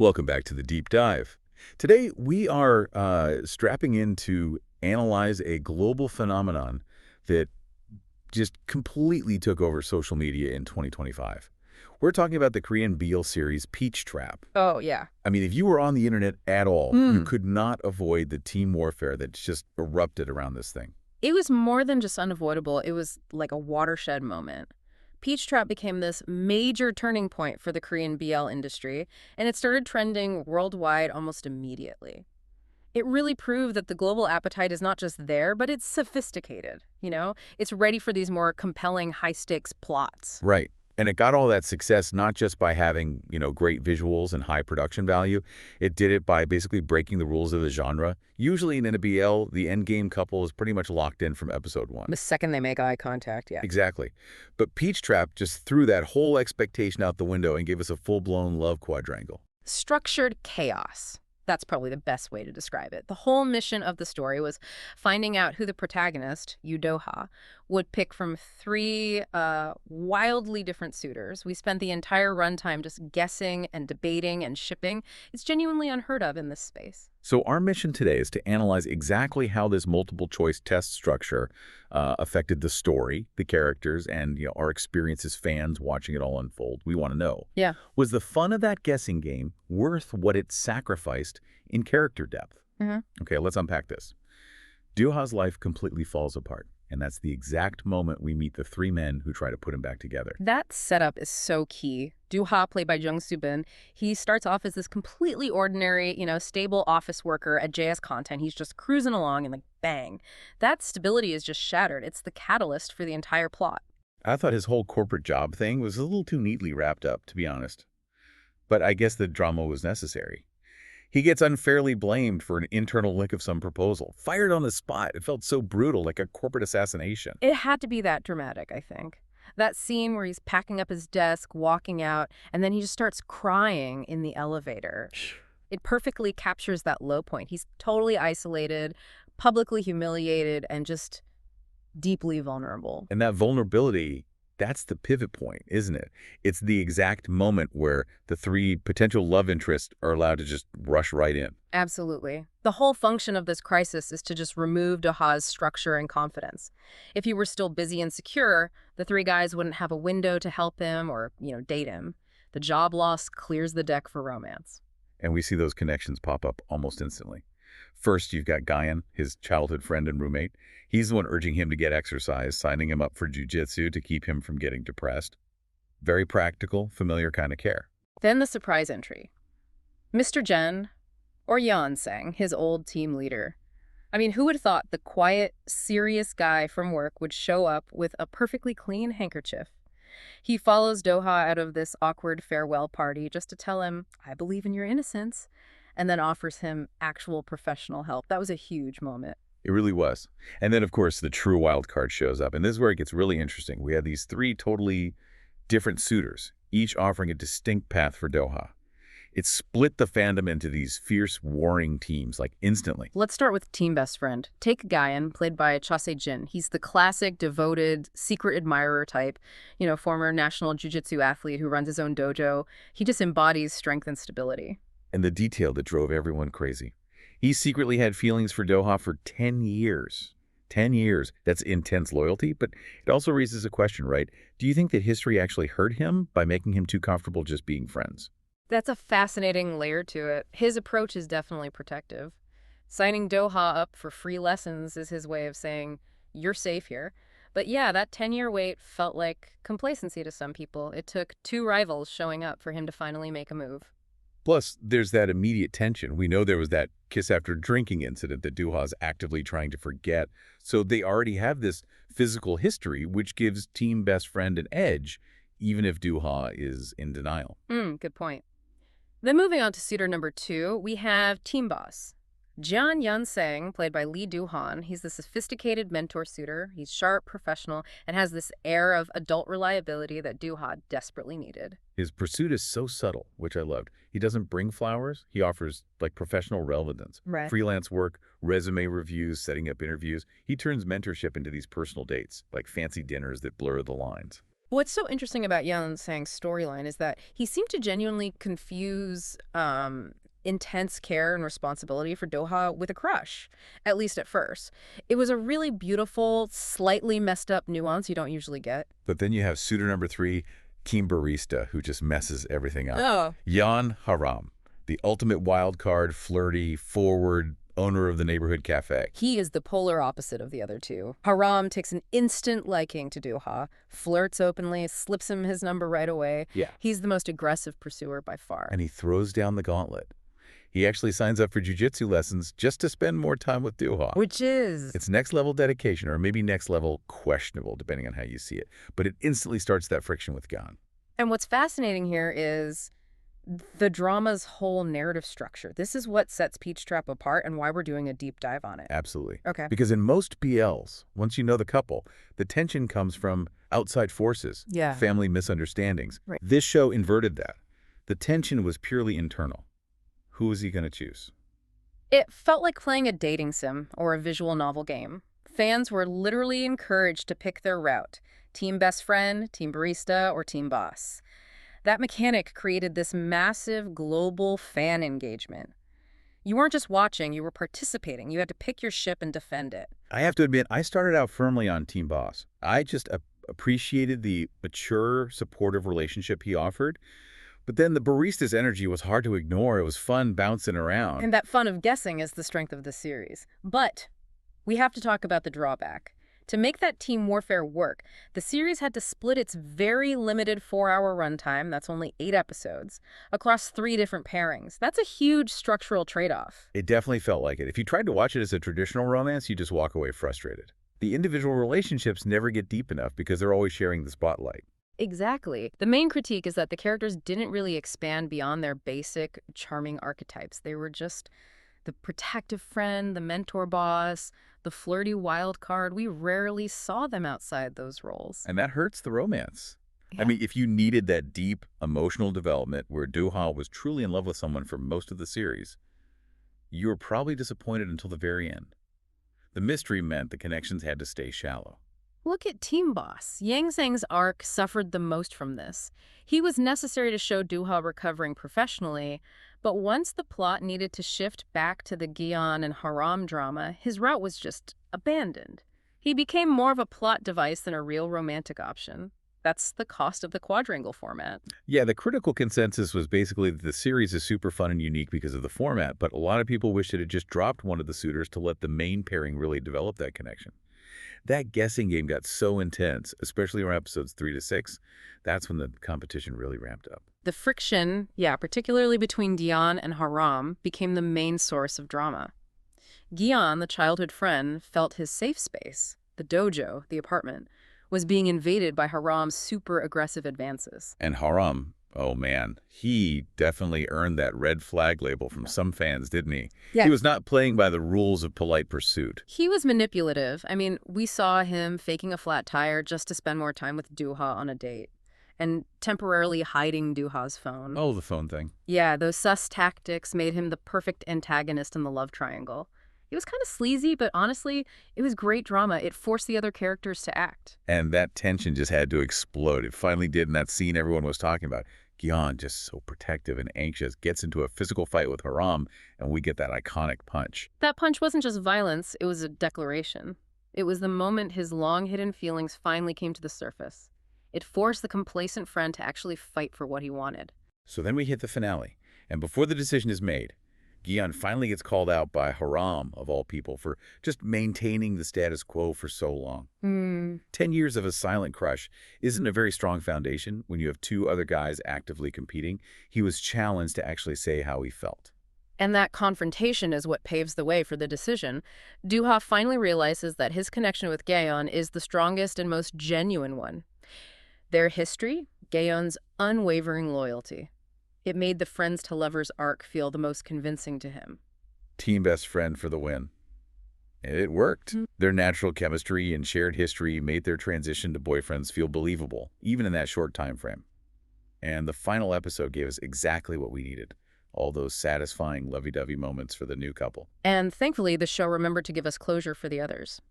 Welcome back to the Deep Dive. Today, we are strapping in to analyze a global phenomenon that just completely took over social media in 2025. We're talking about the Korean BL series Peach Trap. Oh, yeah. I mean, if you were on the internet at all, you Mm. could not avoid the team warfare that's just erupted around this thing. It was more than just unavoidable. It was like a watershed moment. Peach Trap became this major turning point for the Korean BL industry, and it started trending worldwide almost immediately. It really proved that the global appetite is not just there, but it's sophisticated, It's ready for these more compelling, high-stakes plots. Right. And it got all that success not just by having, great visuals and high production value. It did it by basically breaking the rules of the genre. Usually in a BL, the endgame couple is pretty much locked in from episode one. The second they make eye contact, yeah. Exactly. But Peach Trap just threw that whole expectation out the window and gave us a full-blown love quadrangle. Structured chaos. That's probably the best way to describe it. The whole mission of the story was finding out who the protagonist, Yoo DoHa, would pick from three wildly different suitors. We spent the entire runtime just guessing and debating and shipping. It's genuinely unheard of in this space. So our mission today is to analyze exactly how this multiple-choice test structure affected the story, the characters, and our experience as fans watching it all unfold. We want to know. Yeah. Was the fun of that guessing game worth what it sacrificed in character depth? Okay, let's unpack this. Do-ha's life completely falls apart, and that's the exact moment we meet the three men who try to put him back together. That setup is so key. Do-ha, played by Jung Soo-bin, he starts off as this completely ordinary, stable office worker at JS Content. He's just cruising along and bang. That stability is just shattered. It's the catalyst for the entire plot. I thought his whole corporate job thing was a little too neatly wrapped up, to be honest. But I guess the drama was necessary. He gets unfairly blamed for an internal leak of some proposal. Fired on the spot. It felt so brutal, like a corporate assassination. It had to be that dramatic, I think. That scene where he's packing up his desk, walking out, and then he just starts crying in the elevator. It perfectly captures that low point. He's totally isolated, publicly humiliated, and just deeply vulnerable. And that vulnerability, that's the pivot point, isn't it? It's the exact moment where the three potential love interests are allowed to just rush right in. Absolutely. The whole function of this crisis is to just remove Do-ha's structure and confidence. If he were still busy and secure, the three guys wouldn't have a window to help him or, date him. The job loss clears the deck for romance. And we see those connections pop up almost instantly. First, you've got Guyan, his childhood friend and roommate. He's the one urging him to get exercise, signing him up for jujitsu to keep him from getting depressed. Very practical, familiar kind of care. Then the surprise entry. Mr. Jen, or Sang, his old team leader. I mean, who would have thought the quiet, serious guy from work would show up with a perfectly clean handkerchief? He follows Do-ha out of this awkward farewell party just to tell him, I believe in your innocence, and then offers him actual professional help. That was a huge moment. It really was. And then, of course, the true wild card shows up. And this is where it gets really interesting. We have these three totally different suitors, each offering a distinct path for Do-ha. It split the fandom into these fierce, warring teams, instantly. Let's start with team best friend. Take Guyan, played by Cha Se-jin. He's the classic, devoted, secret admirer type, former national jiu-jitsu athlete who runs his own dojo. He just embodies strength and stability. And the detail that drove everyone crazy. He secretly had feelings for Do-ha for 10 years. 10 years. That's intense loyalty, but it also raises a question, right? Do you think that history actually hurt him by making him too comfortable just being friends? That's a fascinating layer to it. His approach is definitely protective. Signing Do-ha up for free lessons is his way of saying, you're safe here. But yeah, that 10-year wait felt like complacency to some people. It took two rivals showing up for him to finally make a move. Plus, there's that immediate tension. We know there was that kiss after drinking incident that Do-ha's actively trying to forget. So they already have this physical history, which gives team best friend an edge, even if Do-ha is in denial. Good point. Then moving on to suitor number 2, we have team boss. Jeon Yeon-sang, played by Lee Do-han, he's the sophisticated mentor suitor. He's sharp, professional, and has this air of adult reliability that Do-ha desperately needed. His pursuit is so subtle, which I loved. He doesn't bring flowers. He offers, professional relevance. Right. Freelance work, resume reviews, setting up interviews. He turns mentorship into these personal dates, like fancy dinners that blur the lines. What's so interesting about Yeon Sang's storyline is that he seemed to genuinely confuse intense care and responsibility for Doha with a crush, at least at first. It was a really beautiful, slightly messed up nuance you don't usually get. But then you have suitor number 3, Team Barista, who just messes everything up. Oh. Jan Haram, the ultimate wild card, flirty, forward, owner of the neighborhood cafe. He is the polar opposite of the other two. Haram takes an instant liking to Doha, flirts openly, slips him his number right away. Yeah. He's the most aggressive pursuer by far. And he throws down the gauntlet. He actually signs up for jiu-jitsu lessons just to spend more time with Doha. Which is... It's next level dedication, or maybe next level questionable, depending on how you see it. But it instantly starts that friction with Gan. And what's fascinating here is the drama's whole narrative structure. This is what sets Peach Trap apart and why we're doing a deep dive on it. Absolutely. Okay. Because in most BLs, once you know the couple, the tension comes from outside forces, Yeah. family misunderstandings. Right. This show inverted that. The tension was purely internal. Who was he going to choose? It felt like playing a dating sim or a visual novel game. Fans were literally encouraged to pick their route. Team best friend, team barista, or team boss. That mechanic created this massive global fan engagement. You weren't just watching, you were participating. You had to pick your ship and defend it. I have to admit, I started out firmly on Team Boss. I just appreciated the mature, supportive relationship he offered. But then the barista's energy was hard to ignore. It was fun bouncing around. And that fun of guessing is the strength of the series. But we have to talk about the drawback. To make that team warfare work, the series had to split its very limited 4-hour runtime, that's only 8 episodes, across 3 different pairings. That's a huge structural trade-off. It definitely felt like it. If you tried to watch it as a traditional romance, you just walk away frustrated. The individual relationships never get deep enough because they're always sharing the spotlight. Exactly. The main critique is that the characters didn't really expand beyond their basic, charming archetypes. They were just the protective friend, the mentor boss, the flirty wild card. We rarely saw them outside those roles. And that hurts the romance. Yeah. I mean, if you needed that deep emotional development where DoHa was truly in love with someone for most of the series, you were probably disappointed until the very end. The mystery meant the connections had to stay shallow. Look at Team Boss. Yang Sang's arc suffered the most from this. He was necessary to show DoHa recovering professionally, but once the plot needed to shift back to the Gyeon and Haram drama, his route was just abandoned. He became more of a plot device than a real romantic option. That's the cost of the quadrangle format. Yeah, the critical consensus was basically that the series is super fun and unique because of the format, but a lot of people wish it had just dropped one of the suitors to let the main pairing really develop that connection. That guessing game got so intense, especially around episodes 3 to 6, that's when the competition really ramped up. The friction, particularly between Gyeon and Haram, became the main source of drama. Gyeon, the childhood friend, felt his safe space, the dojo, the apartment, was being invaded by Haram's super aggressive advances. And Haram, oh man, he definitely earned that red flag label from some fans, didn't he? Yeah. He was not playing by the rules of polite pursuit. He was manipulative. I mean, we saw him faking a flat tire just to spend more time with DoHa on a date, and temporarily hiding DoHa's phone. Oh, the phone thing. Yeah, those sus tactics made him the perfect antagonist in the love triangle. It was kind of sleazy, but honestly, it was great drama. It forced the other characters to act. And that tension just had to explode. It finally did in that scene everyone was talking about. Gyeon, just so protective and anxious, gets into a physical fight with Haram, and we get that iconic punch. That punch wasn't just violence, it was a declaration. It was the moment his long-hidden feelings finally came to the surface. It forced the complacent friend to actually fight for what he wanted. So then we hit the finale, and before the decision is made, Gyeon finally gets called out by Haram, of all people, for just maintaining the status quo for so long. 10 years of a silent crush isn't a very strong foundation when you have 2 other guys actively competing. He was challenged to actually say how he felt. And that confrontation is what paves the way for the decision. DoHa finally realizes that his connection with Gaeon is the strongest and most genuine one. Their history, Gaeon's unwavering loyalty. It made the friends to lovers arc feel the most convincing to him. Team best friend for the win. And it worked. Their natural chemistry and shared history made their transition to boyfriends feel believable, even in that short time frame. And the final episode gave us exactly what we needed. All those satisfying lovey-dovey moments for the new couple. And thankfully, the show remembered to give us closure for the others.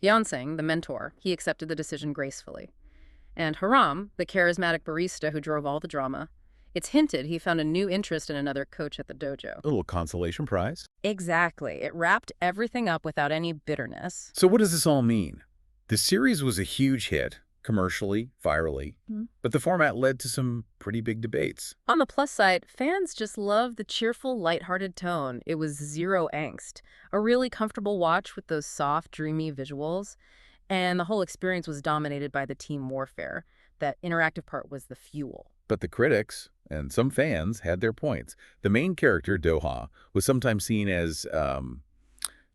Yeon-sang, the mentor, he accepted the decision gracefully. And Haram, the charismatic barista who drove all the drama, it's hinted he found a new interest in another coach at the dojo. A little consolation prize. Exactly. It wrapped everything up without any bitterness. So what does this all mean? The series was a huge hit, commercially, virally, but the format led to some pretty big debates. On the plus side, fans just loved the cheerful, lighthearted tone. It was zero angst. A really comfortable watch with those soft, dreamy visuals. And the whole experience was dominated by the team warfare. That interactive part was the fuel. But the critics and some fans had their points. The main character, DoHa, was sometimes seen as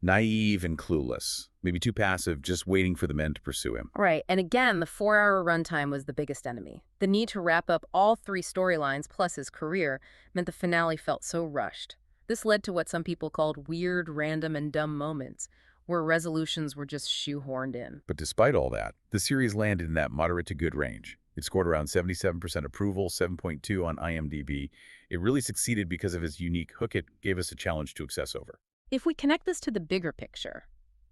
naive and clueless, maybe too passive, just waiting for the men to pursue him. Right, and again, the 4-hour runtime was the biggest enemy. The need to wrap up all 3 storylines plus his career meant the finale felt so rushed. This led to what some people called weird, random, and dumb moments, where resolutions were just shoehorned in. But despite all that, the series landed in that moderate to good range. It scored around 77% approval, 7.2 on IMDb. It really succeeded because of its unique hook. It gave us a challenge to obsess over. If we connect this to the bigger picture,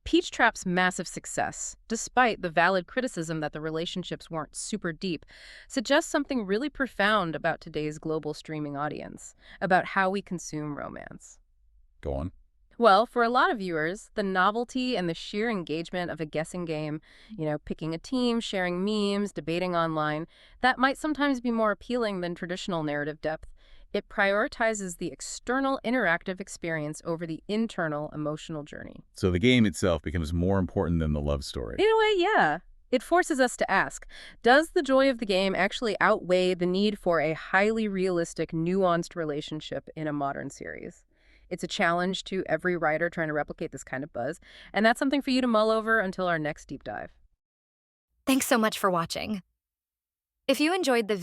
Peach Trap's massive success, despite the valid criticism that the relationships weren't super deep, suggests something really profound about today's global streaming audience, about how we consume romance. Go on. Well, for a lot of viewers, the novelty and the sheer engagement of a guessing game, picking a team, sharing memes, debating online, that might sometimes be more appealing than traditional narrative depth. It prioritizes the external interactive experience over the internal emotional journey. So the game itself becomes more important than the love story. In a way, yeah. It forces us to ask, does the joy of the game actually outweigh the need for a highly realistic, nuanced relationship in a modern series? It's a challenge to every writer trying to replicate this kind of buzz, and that's something for you to mull over until our next deep dive. Thanks so much for watching. If you enjoyed the video,